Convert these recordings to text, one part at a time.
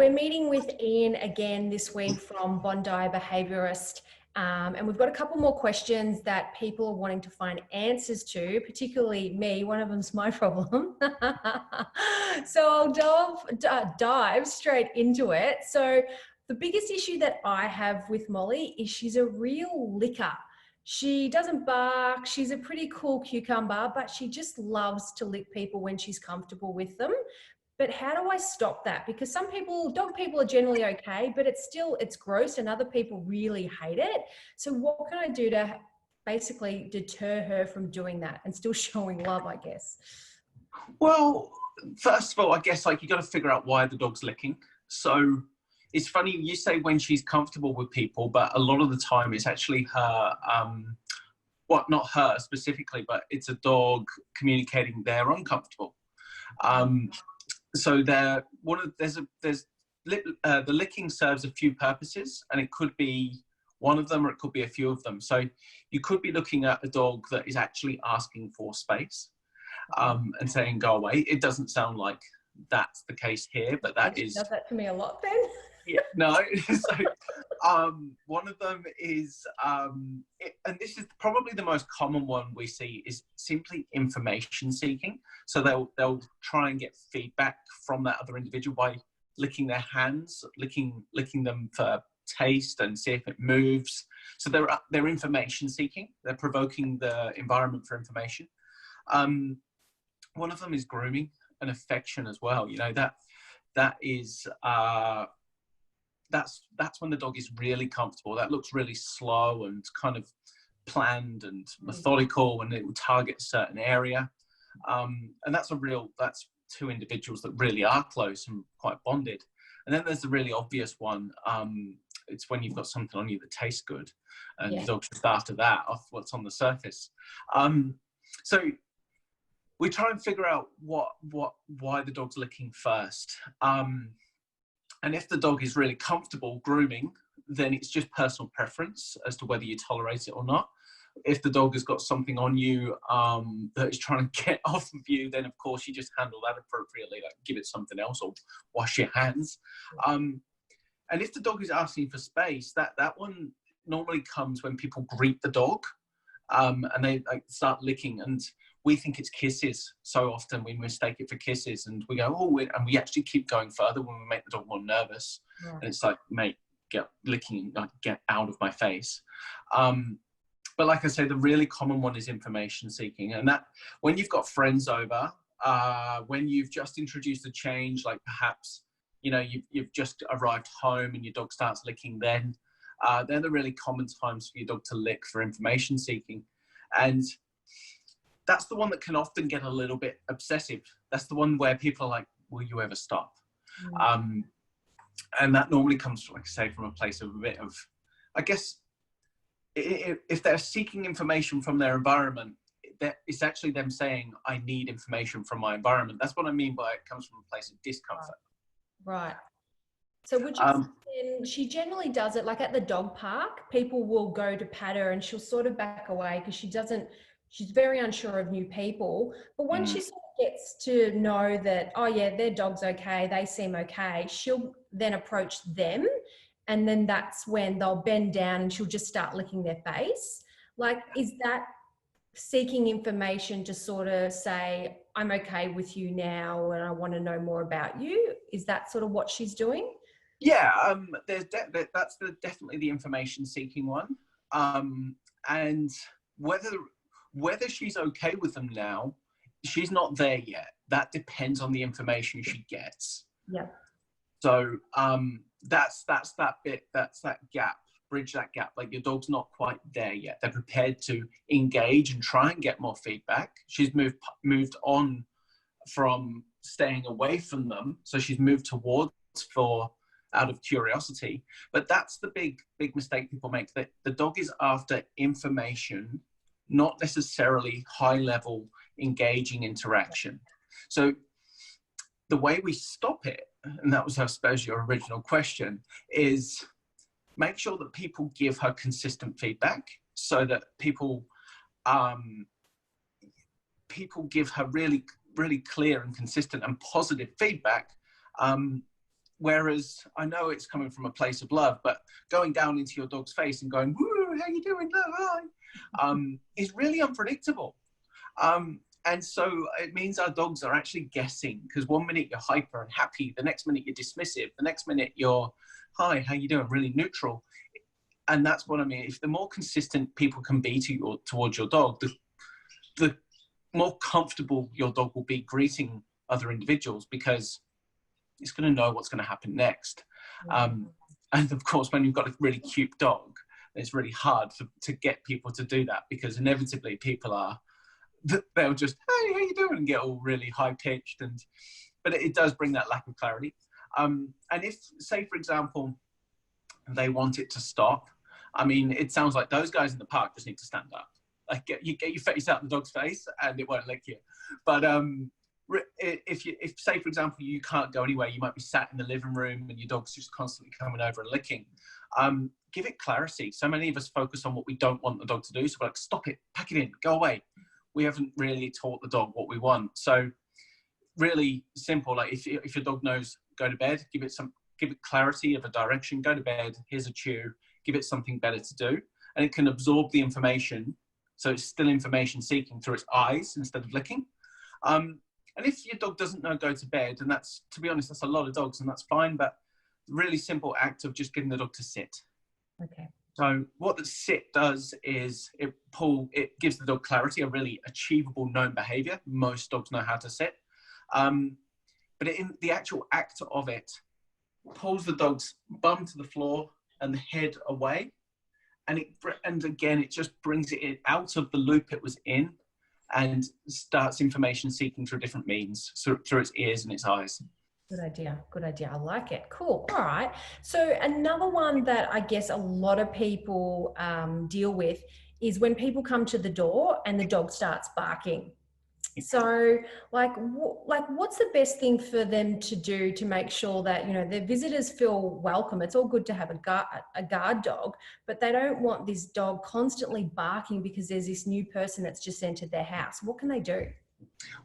we're meeting with Ian again this week from Bondi Behaviourist. And we've got a couple more questions that people are wanting to find answers to, particularly me. One of them's my problem. So I'll dive straight into it. So the biggest issue that I have with Molly is she's a real licker. She doesn't bark. She's a pretty cool cucumber, but she just loves to lick people when she's comfortable with them. But how do I stop that? Because some people, dog people are generally okay, but it's gross and other people really hate it. So what can I do to basically deter her from doing that and still showing love, I guess? Well, first of all, I guess you got to figure out why the dog's licking. So it's funny, you say when she's comfortable with people, but a lot of the time it's actually her, well, not her specifically, but it's a dog communicating they're uncomfortable. So the licking serves a few purposes, and it could be one of them or it could be a few of them. So you could be looking at a dog that is actually asking for space and saying, go away. It doesn't sound like that's the case here, but that is... does that to me a lot then. Yeah, no. So one of them is, and this is probably the most common one we see, is simply information seeking. So they'll try and get feedback from that other individual by licking their hands, licking them for taste and see if it moves. So they're information seeking. They're provoking the environment for information. One of them is grooming and affection as well. You know, that is that's when the dog is really comfortable. That looks really slow and kind of planned and methodical, and it will target a certain area. And that's two individuals that really are close and quite bonded. And then there's the really obvious one. It's when you've got something on you that tastes good, and the dog's just after that off what's on the surface. So we try and figure out why the dog's licking first. And if the dog is really comfortable grooming, then it's just personal preference as to whether you tolerate it or not. If the dog has got something on you that is trying to get off of you, then of course you just handle that appropriately, like give it something else or wash your hands. And if the dog is asking for space, that one normally comes when people greet the dog and they start licking, and we think it's kisses. So often we mistake it for kisses, and we go, oh, and we actually keep going further when we make the dog more nervous. Yeah. And it's like, mate, get licking, like, get out of my face. But like I say, the really common one is information seeking. And that when you've got friends over, when you've just introduced a change, like perhaps, you know, you've just arrived home and your dog starts licking, then they're the really common times for your dog to lick for information seeking. And that's the one that can often get a little bit obsessive. That's the one where people are like, will you ever stop? And that normally comes, like I say, from a place of a bit of, I guess, if they're seeking information from their environment, it's actually them saying, I need information from my environment. That's what I mean by it comes from a place of discomfort. Right. So would you she generally does it like at the dog park, people will go to pat her and she'll sort of back away because she's very unsure of new people. But once she sort of gets to know that, oh yeah, their dog's okay, they seem okay, she'll then approach them. And then that's when they'll bend down and she'll just start licking their face. Like, is that seeking information to sort of say, I'm okay with you now and I want to know more about you? Is that sort of what she's doing? Yeah, that's definitely the information seeking one. And whether she's okay with them now, she's not there yet. That depends on the information she gets. Yeah. So that's that bit, that's that gap, bridge that gap. Like, your dog's not quite there yet. They're prepared to engage and try and get more feedback. She's moved on from staying away from them, so she's moved towards out of curiosity. But that's the big mistake people make, that the dog is after information, not necessarily high level engaging interaction. So the way we stop it, and that was, I suppose, your original question, is make sure that people give her consistent feedback, so that people give her really, really clear and consistent and positive feedback, Whereas I know it's coming from a place of love, but going down into your dog's face and going, "Woo, how you doing? Hi," is really unpredictable. And so it means our dogs are actually guessing, because one minute you're hyper and happy, the next minute you're dismissive, the next minute you're, "Hi, how you doing?" Really neutral. And that's what I mean. If the more consistent people can be towards your dog, the more comfortable your dog will be greeting other individuals, because it's going to know what's going to happen next. And of course, when you've got a really cute dog, it's really hard to get people to do that, because inevitably they'll just, "Hey, how you doing?" and get all really high pitched. But it does bring that lack of clarity. And if, say, for example, they want it to stop, I mean, it sounds like those guys in the park just need to stand up. Like, get your face out in the dog's face and it won't lick you. But if say, for example, you can't go anywhere, you might be sat in the living room and your dog's just constantly coming over and licking, give it clarity. So many of us focus on what we don't want the dog to do. So we're like, "Stop it, pack it in, go away." We haven't really taught the dog what we want. So really simple, like if your dog knows, go to bed, give it clarity of a direction, go to bed, here's a chew, give it something better to do. And it can absorb the information. So it's still information seeking through its eyes instead of licking. And if your dog doesn't know, go to bed, and that's, to be honest, that's a lot of dogs, and that's fine, but really simple act of just getting the dog to sit. Okay. So what the sit does is it gives the dog clarity, a really achievable known behavior. Most dogs know how to sit. But in the actual act of it, pulls the dog's bum to the floor and the head away. And again, it just brings it out of the loop it was in and starts information seeking through different means, so through its ears and its eyes. Good idea. Good idea. I like it. Cool. All right. So another one that I guess a lot of people deal with is when people come to the door and the dog starts barking. So what's the best thing for them to do to make sure that, their visitors feel welcome? It's all good to have a guard dog, but they don't want this dog constantly barking because there's this new person that's just entered their house. What can they do?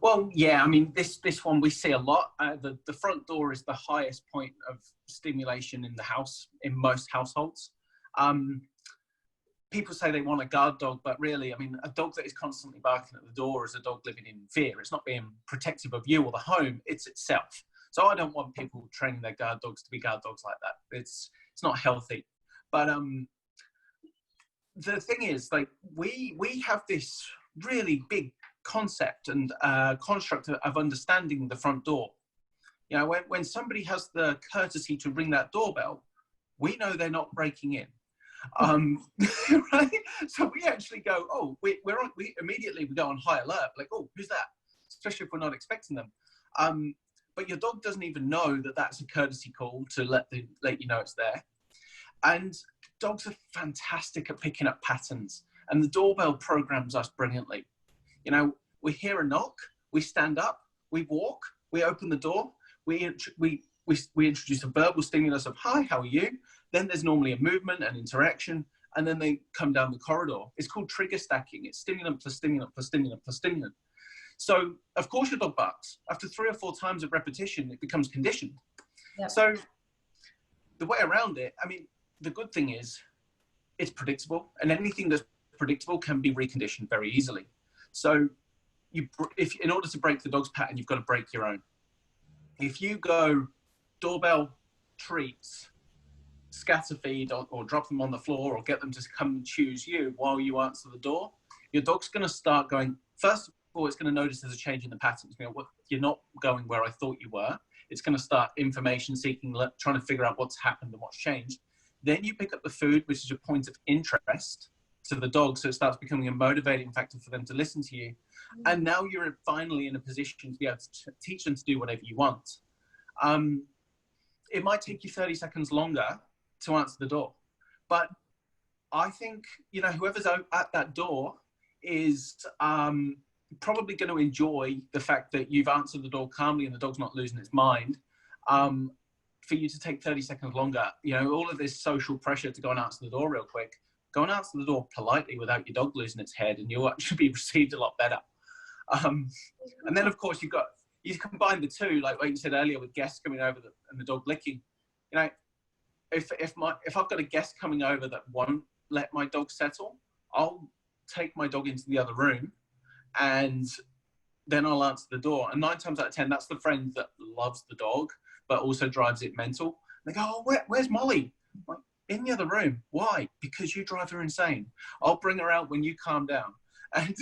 Well, yeah, I mean, this one we see a lot. The front door is the highest point of stimulation in the house, in most households. People say they want a guard dog, but really, I mean, a dog that is constantly barking at the door is a dog living in fear. It's not being protective of you or the home, it's itself. So I don't want people training their guard dogs to be guard dogs like that. It's not healthy. But the thing is, like, we have this really big concept and construct of understanding the front door. When somebody has the courtesy to ring that doorbell, we know they're not breaking in. Right? So we actually go, oh, we immediately go on high alert, like, oh, who's that? Especially if we're not expecting them. But your dog doesn't even know that that's a courtesy call to let you know it's there. And dogs are fantastic at picking up patterns, and the doorbell programs us brilliantly. We hear a knock, we stand up, we walk, we open the door, we introduce a verbal stimulus of, "Hi, how are you?" Then there's normally a movement and interaction, and then they come down the corridor. It's called trigger stacking. It's stimulant plus stimulant plus stimulant plus stimulant. So, of course, your dog barks. After 3 or 4 times of repetition, it becomes conditioned. Yep. So the way around it, I mean, the good thing is it's predictable, and anything that's predictable can be reconditioned very easily. So in order to break the dog's pattern, you've got to break your own. If you go doorbell, treats, scatter feed, or drop them on the floor, or get them to come and choose you while you answer the door, your dog's going to start going, first of all, it's going to notice there's a change in the patterns. You're not going where I thought you were. It's going to start information seeking, trying to figure out what's happened and what's changed. Then you pick up the food, which is your point of interest to the dog, so it starts becoming a motivating factor for them to listen to you. And now you're finally in a position to be able to teach them to do whatever you want. It might take you 30 seconds longer to answer the door, but I think, whoever's at that door is probably going to enjoy the fact that you've answered the door calmly and the dog's not losing its mind. For you to take 30 seconds longer, all of this social pressure to go and answer the door real quick, go and answer the door politely without your dog losing its head, and you'll actually be received a lot better. And then, of course, you combine the two, like you said earlier, with guests coming over and the dog licking. You know, if I've got a guest coming over that won't let my dog settle, I'll take my dog into the other room, and then I'll answer the door. And 9 times out of 10, that's the friend that loves the dog, but also drives it mental. They go, oh, where's Molly? I'm like, in the other room. Why? Because you drive her insane. I'll bring her out when you calm down. And,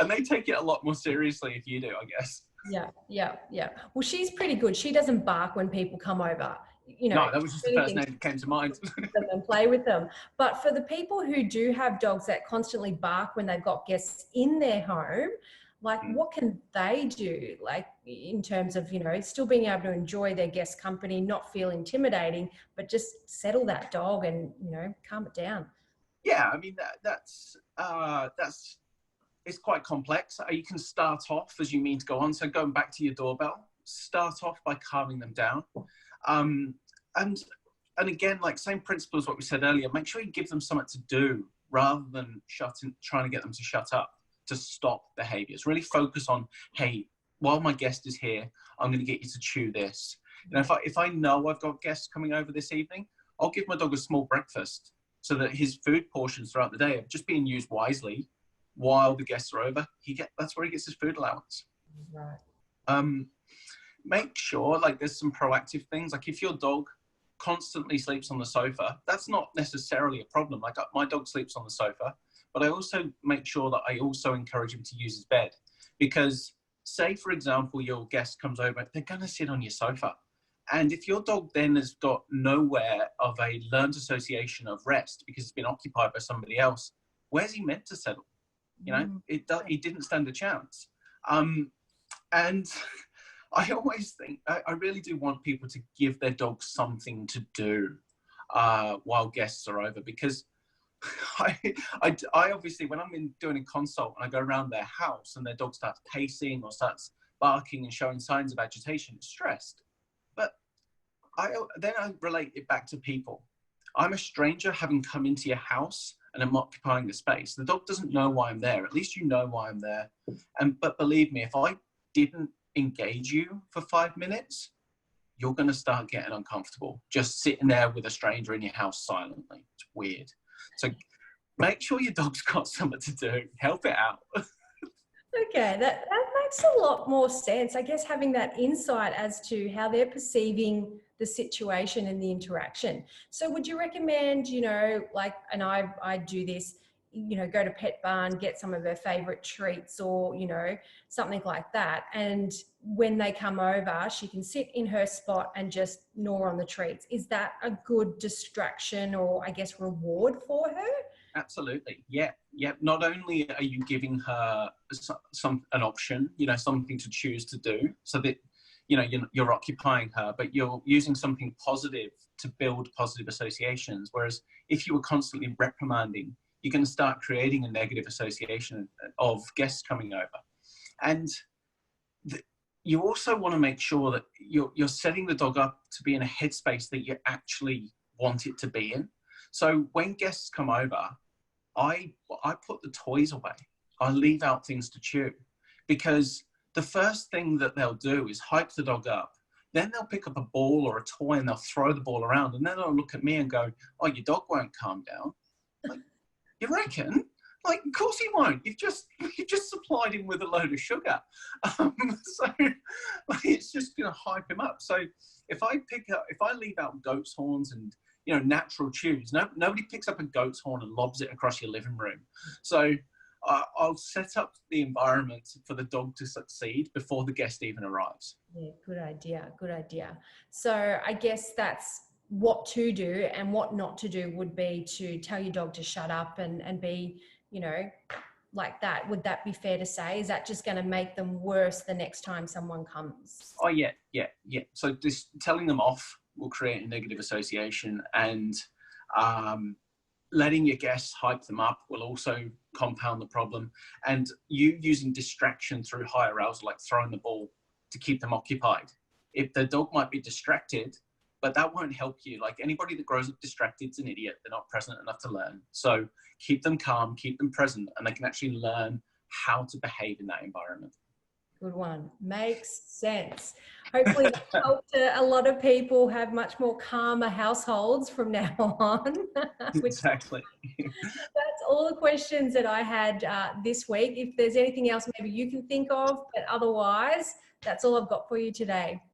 and they take it a lot more seriously if you do, I guess. Yeah. Well, she's pretty good. She doesn't bark when people come over. You know, no, that was just the first name that came to mind. And play with them. But for the people who do have dogs that constantly bark when they've got guests in their home, like what can they do, like in terms of, you know, still being able to enjoy their guest company, not feel intimidating, but just settle that dog and, you know, calm it down? Yeah, I mean, that's it's quite complex. You can start off as you mean to go on. So going back to your doorbell, start off by calming them down. And again, like same principle as what we said earlier, make sure you give them something to do rather than trying to get them to shut up, to stop behaviors. Really focus on, hey, while my guest is here, I'm going to get you to chew this. You know, if I know I've got guests coming over this evening, I'll give my dog a small breakfast so that his food portions throughout the day are just being used wisely while the guests are over. That's where he gets his food allowance. Right. Make sure, like, there's some proactive things. Like if your dog constantly sleeps on the sofa, that's not necessarily a problem. Like my dog sleeps on the sofa, but I also make sure that I also encourage him to use his bed. Because say, for example, your guest comes over, they're going to sit on your sofa. And if your dog then has got nowhere of a learned association of rest because it's been occupied by somebody else, where's he meant to settle? You know, he didn't stand a chance. And I always think, I really do want people to give their dogs something to do while guests are over, because I obviously, when I'm doing a consult and I go around their house and their dog starts pacing or starts barking and showing signs of agitation, it's stressed. But then I relate it back to people. I'm a stranger having come into your house and I'm occupying the space. The dog doesn't know why I'm there. At least you know why I'm there. But believe me, if I didn't engage you for 5 minutes, you're going to start getting uncomfortable just sitting there with a stranger in your house silently. It's weird. So make sure your dog's got something to do. Help it out. Okay, that makes a lot more sense. I guess having that insight as to how they're perceiving the situation and the interaction. So would you recommend, you know, like, and I do this, you know, go to Pet Barn, get some of her favorite treats or, you know, something like that. And when they come over, she can sit in her spot and just gnaw on the treats. Is that a good distraction or, I guess, reward for her? Absolutely. Yeah. Not only are you giving her an option, you know, something to choose to do so that, you know, you're occupying her, but you're using something positive to build positive associations. Whereas if you were constantly reprimanding, you're going to start creating a negative association of guests coming over. And you also want to make sure that you're setting the dog up to be in a headspace that you actually want it to be in. So when guests come over, I put the toys away. I leave out things to chew, because the first thing that they'll do is hype the dog up. Then they'll pick up a ball or a toy and they'll throw the ball around, and then they'll look at me and go, "Oh, your dog won't calm down." Like, you reckon? Like, of course he won't. You've just supplied him with a load of sugar. So like, it's just going to hype him up. So if I leave out goat's horns and, you know, natural chews, nobody picks up a goat's horn and lobs it across your living room. So I'll set up the environment for the dog to succeed before the guest even arrives. Yeah, good idea. So I guess that's what to do, and what not to do would be to tell your dog to shut up and be, you know, like that. Would that be fair to say? Is that just going to make them worse the next time someone comes? Oh, yeah. So just telling them off will create a negative association, and letting your guests hype them up will also compound the problem. And you using distraction through high arousal, like throwing the ball to keep them occupied. If the dog might be distracted, but that won't help you. Like, anybody that grows up distracted is an idiot. They're not present enough to learn. So keep them calm, keep them present, and they can actually learn how to behave in that environment. Good one. Makes sense. Hopefully that helped a lot of people have much more calmer households from now on. Exactly. That's all the questions that I had this week. If there's anything else maybe you can think of, but otherwise, that's all I've got for you today.